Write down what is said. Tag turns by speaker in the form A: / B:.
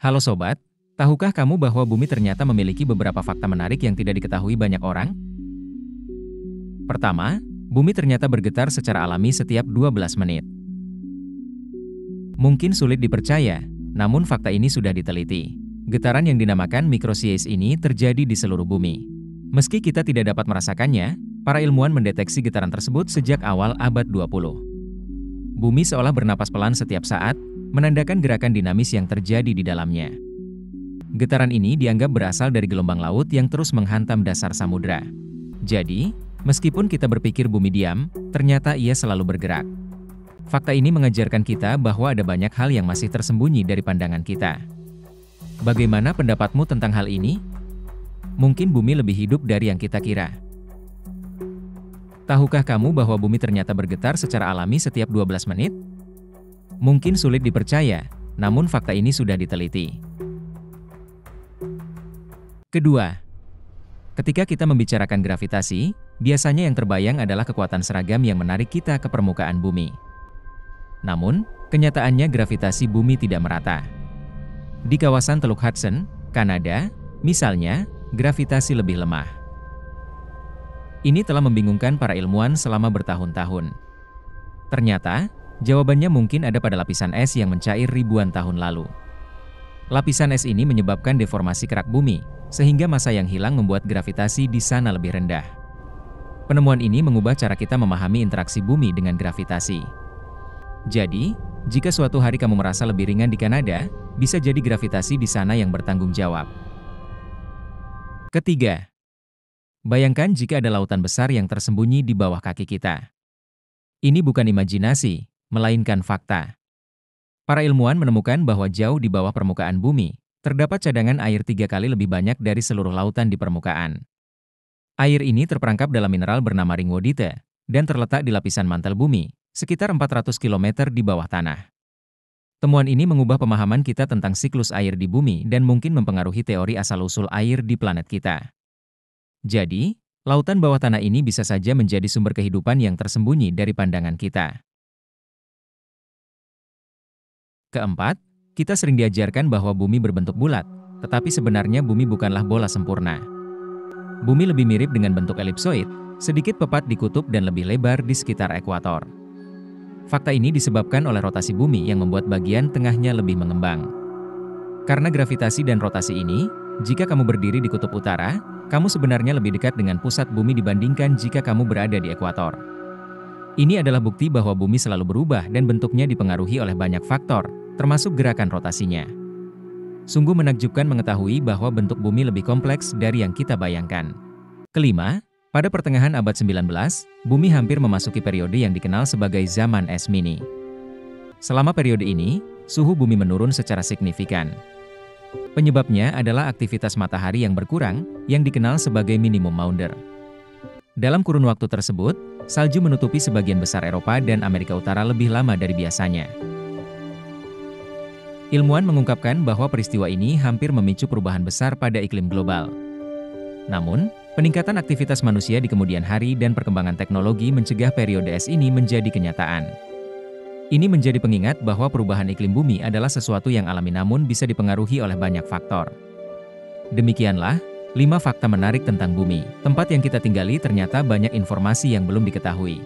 A: Halo sobat, tahukah kamu bahwa bumi ternyata memiliki beberapa fakta menarik yang tidak diketahui banyak orang? Pertama, bumi ternyata bergetar secara alami setiap 12 menit. Mungkin sulit dipercaya, namun fakta ini sudah diteliti. Getaran yang dinamakan microseism ini terjadi di seluruh bumi. Meski kita tidak dapat merasakannya, para ilmuwan mendeteksi getaran tersebut sejak awal abad 20. Bumi seolah bernapas pelan setiap saat, menandakan gerakan dinamis yang terjadi di dalamnya. Getaran ini dianggap berasal dari gelombang laut yang terus menghantam dasar samudra. Jadi, meskipun kita berpikir bumi diam, ternyata ia selalu bergerak. Fakta ini mengajarkan kita bahwa ada banyak hal yang masih tersembunyi dari pandangan kita. Bagaimana pendapatmu tentang hal ini? Mungkin bumi lebih hidup dari yang kita kira. Tahukah kamu bahwa bumi ternyata bergetar secara alami setiap 12 menit? Mungkin sulit dipercaya, namun fakta ini sudah diteliti. Kedua, ketika kita membicarakan gravitasi, biasanya yang terbayang adalah kekuatan seragam yang menarik kita ke permukaan bumi. Namun, kenyataannya gravitasi bumi tidak merata. Di kawasan Teluk Hudson, Kanada, misalnya, gravitasi lebih lemah. Ini telah membingungkan para ilmuwan selama bertahun-tahun. Ternyata, jawabannya mungkin ada pada lapisan es yang mencair ribuan tahun lalu. Lapisan es ini menyebabkan deformasi kerak bumi, sehingga massa yang hilang membuat gravitasi di sana lebih rendah. Penemuan ini mengubah cara kita memahami interaksi bumi dengan gravitasi. Jadi, jika suatu hari kamu merasa lebih ringan di Kanada, bisa jadi gravitasi di sana yang bertanggung jawab. Ketiga, bayangkan jika ada lautan besar yang tersembunyi di bawah kaki kita. Ini bukan imajinasi, melainkan fakta. Para ilmuwan menemukan bahwa jauh di bawah permukaan bumi, terdapat cadangan air 3 kali lebih banyak dari seluruh lautan di permukaan. Air ini terperangkap dalam mineral bernama ringwodite, dan terletak di lapisan mantel bumi, sekitar 400 km di bawah tanah. Temuan ini mengubah pemahaman kita tentang siklus air di bumi dan mungkin mempengaruhi teori asal-usul air di planet kita. Jadi, lautan bawah tanah ini bisa saja menjadi sumber kehidupan yang tersembunyi dari pandangan kita. Keempat, kita sering diajarkan bahwa bumi berbentuk bulat, tetapi sebenarnya bumi bukanlah bola sempurna. Bumi lebih mirip dengan bentuk elipsoid, sedikit pepat di kutub dan lebih lebar di sekitar ekuator. Fakta ini disebabkan oleh rotasi bumi yang membuat bagian tengahnya lebih mengembang. Karena gravitasi dan rotasi ini, jika kamu berdiri di kutub utara, kamu sebenarnya lebih dekat dengan pusat bumi dibandingkan jika kamu berada di ekuator. Ini adalah bukti bahwa bumi selalu berubah dan bentuknya dipengaruhi oleh banyak faktor, termasuk gerakan rotasinya. Sungguh menakjubkan mengetahui bahwa bentuk bumi lebih kompleks dari yang kita bayangkan. Kelima, pada pertengahan abad 19, bumi hampir memasuki periode yang dikenal sebagai zaman es mini. Selama periode ini, suhu bumi menurun secara signifikan. Penyebabnya adalah aktivitas matahari yang berkurang, yang dikenal sebagai minimum maunder. Dalam kurun waktu tersebut, salju menutupi sebagian besar Eropa dan Amerika Utara lebih lama dari biasanya. Ilmuwan mengungkapkan bahwa peristiwa ini hampir memicu perubahan besar pada iklim global. Namun, peningkatan aktivitas manusia di kemudian hari dan perkembangan teknologi mencegah periode es ini menjadi kenyataan. Ini menjadi pengingat bahwa perubahan iklim bumi adalah sesuatu yang alami namun bisa dipengaruhi oleh banyak faktor. Demikianlah, 5 fakta menarik tentang bumi. Tempat yang kita tinggali ternyata banyak informasi yang belum diketahui.